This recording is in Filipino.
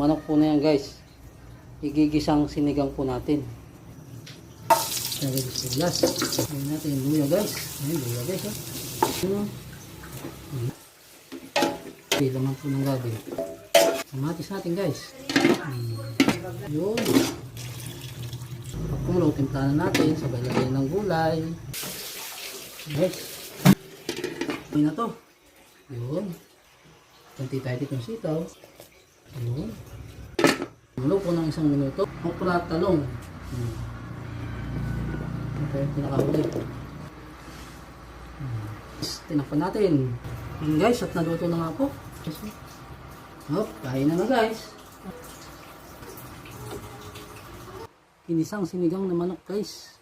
manok po na yan guys. Igigisang sinigang po natin. Lagay ko sibuyas. Lagyan natin yung luya guys. Ayan, luya guys. Okay, laman po ng gabi. Kamatis natin guys. Yun. Pagkulo, timplahan natin. Sabay lagyan ng gulay. Guys. Yun na to. Yun. Kunti tayo ditong sitaw. Yun. Mulo po ng 1 minuto. Okra at talong. Okay, pinakahuli. Tinakpan natin. Yun guys, at naluto na nga po. Hop, kain na guys. Kinisang sinigang na manok guys.